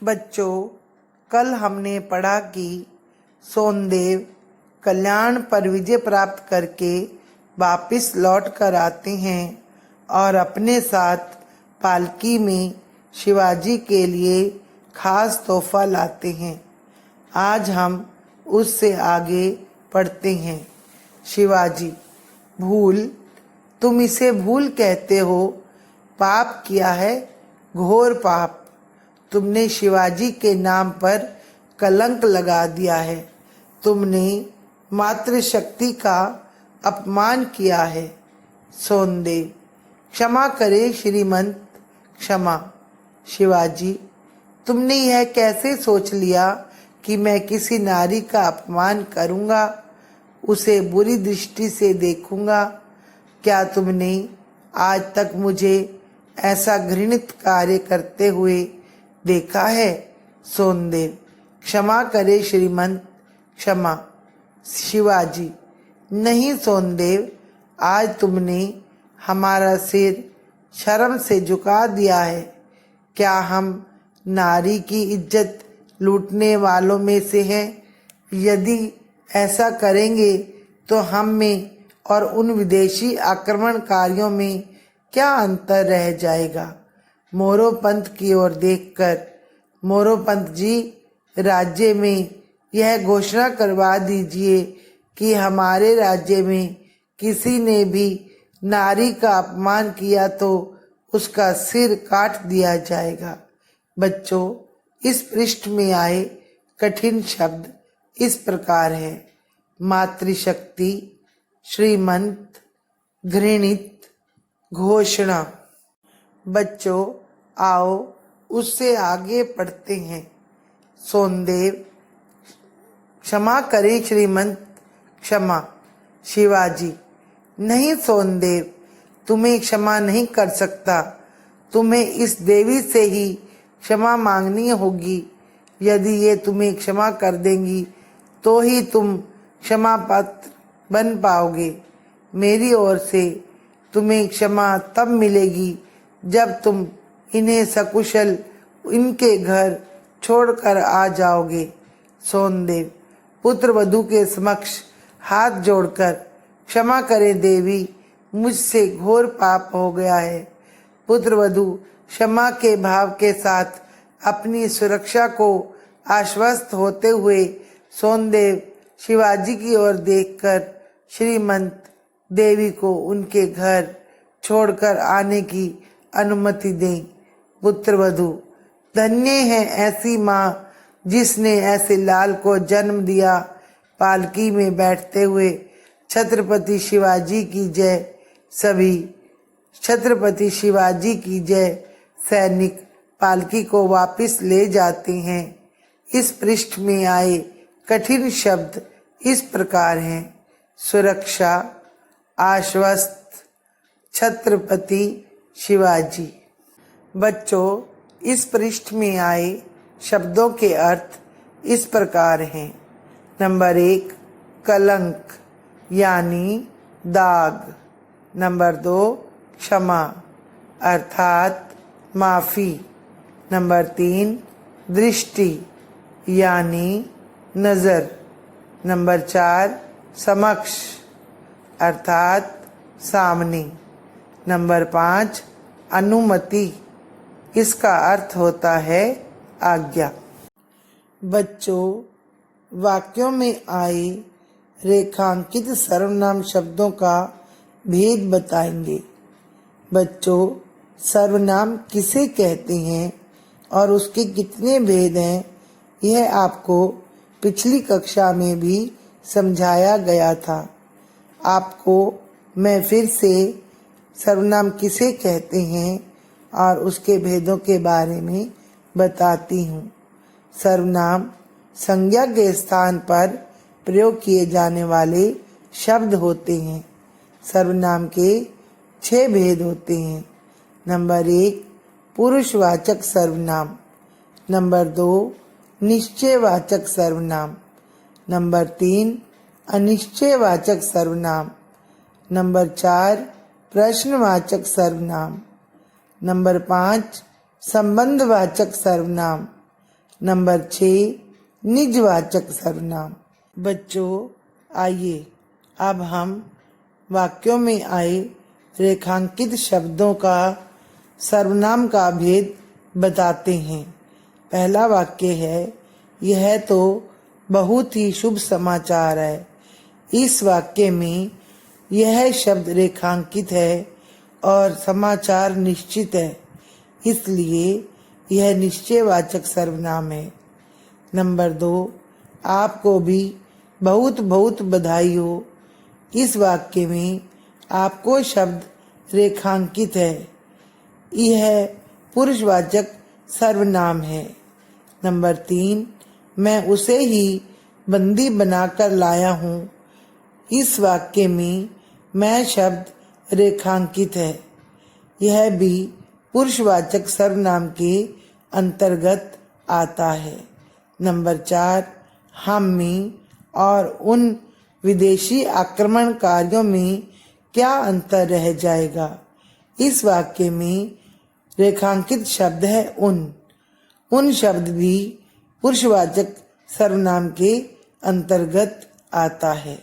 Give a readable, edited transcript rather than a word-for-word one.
बच्चों, कल हमने पढ़ा कि सोनदेव कल्याण पर विजय प्राप्त करके वापिस लौट कर आते हैं और अपने साथ पालकी में शिवाजी के लिए खास तोहफा लाते हैं। आज हम उससे आगे पढ़ते हैं। शिवाजी: भूल? तुम इसे भूल कहते हो? पाप किया है, घोर पाप। तुमने शिवाजी के नाम पर कलंक लगा दिया है। तुमने मातृशक्ति का अपमान किया है। सोनदेव: क्षमा करे श्रीमंत, क्षमा। शिवाजी: तुमने यह कैसे सोच लिया कि मैं किसी नारी का अपमान करूंगा, उसे बुरी दृष्टि से देखूंगा? क्या तुमने आज तक मुझे ऐसा घृणित कार्य करते हुए देखा है? सोनदेव: क्षमा करे श्रीमंत, क्षमा। शिवाजी: नहीं सोनदेव, आज तुमने हमारा सिर शर्म से झुका दिया है। क्या हम नारी की इज्जत लूटने वालों में से हैं? यदि ऐसा करेंगे तो हम में और उन विदेशी आक्रमणकारियों में क्या अंतर रह जाएगा? मोरोपंत की ओर देखकर: मोरोपंत जी, राज्य में यह घोषणा करवा दीजिए कि हमारे राज्य में किसी ने भी नारी का अपमान किया तो उसका सिर काट दिया जाएगा। बच्चों, इस पृष्ठ में आए कठिन शब्द इस प्रकार है: मातृशक्ति, श्रीमंत, घृणित, घोषणा। बच्चों, आओ उससे आगे पढ़ते हैं। सोनदेव: क्षमा करें श्रीमंत, क्षमा। शिवाजी: नहीं सोनदेव, तुम्हें क्षमा नहीं कर सकता। तुम्हें इस देवी से ही क्षमा मांगनी होगी। यदि ये तुम्हें क्षमा कर देंगी तो ही तुम क्षमा पात्र बन पाओगे। मेरी ओर से तुम्हें क्षमा तब मिलेगी जब तुम इन्हें सकुशल इनके घर छोड़कर आ जाओगे। सोनदेव पुत्र वधू के समक्ष हाथ जोड़कर: क्षमा करें देवी, मुझसे घोर पाप हो गया है। पुत्र वधू क्षमा के भाव के साथ अपनी सुरक्षा को आश्वस्त होते हुए सोनदेव शिवाजी की ओर देखकर श्रीमंत देवी को उनके घर छोड़कर आने की अनुमति दें। पुत्रवधू: धन्य है ऐसी माँ जिसने ऐसे लाल को जन्म दिया। पालकी में बैठते हुए छत्रपति शिवाजी की जय। सभी छत्रपति शिवाजी की जय सैनिक पालकी को वापस ले जाते हैं। इस पृष्ठ में आए कठिन शब्द इस प्रकार हैं: सुरक्षा, आश्वस्त, छत्रपति शिवाजी। बच्चों, इस पृष्ठ में आए शब्दों के अर्थ इस प्रकार हैं। नंबर 1, कलंक यानी दाग। नंबर 2, क्षमा अर्थात माफ़ी। नंबर 3, दृष्टि यानी नज़र। नंबर 4, समक्ष अर्थात सामने। नंबर 5, अनुमति, इसका अर्थ होता है आज्ञा। बच्चों, वाक्यों में आए रेखांकित सर्वनाम शब्दों का भेद बताएंगे। बच्चों, सर्वनाम किसे कहते हैं और उसके कितने भेद हैं, यह आपको पिछली कक्षा में भी समझाया गया था। आपको मैं फिर से सर्वनाम किसे कहते हैं और उसके भेदों के बारे में बताती हूँ। सर्वनाम संज्ञा के स्थान पर प्रयोग किए जाने वाले शब्द होते हैं। सर्वनाम के 6 भेद होते हैं। नंबर 1, पुरुषवाचक सर्वनाम। नंबर 2, निश्चयवाचक सर्वनाम। नंबर 3, अनिश्चयवाचक सर्वनाम। नंबर 4, प्रश्नवाचक सर्वनाम। नंबर 5, संबंधवाचक सर्वनाम। नंबर 6 निजवाचक सर्वनाम। बच्चों आइए अब हम वाक्यों में आए रेखांकित शब्दों का सर्वनाम का भेद बताते हैं। पहला वाक्य है, यह तो बहुत ही शुभ समाचार है। इस वाक्य में यह शब्द रेखांकित है और समाचार निश्चित है, इसलिए यह निश्चयवाचक सर्वनाम है। नंबर 2 आपको भी बहुत बहुत बधाई हो। इस वाक्य में आपको शब्द रेखांकित है, यह पुरुषवाचक सर्वनाम है। नंबर 3 मैं उसे ही बंदी बनाकर लाया हूँ। इस वाक्य में मैं शब्द रेखांकित है, यह भी पुरुषवाचक सर्वनाम के अंतर्गत आता है। नंबर 4 हम में और उन विदेशी आक्रमणकारियों में क्या अंतर रह जाएगा। इस वाक्य में रेखांकित शब्द है उन शब्द भी पुरुषवाचक सर्वनाम के अंतर्गत आता है।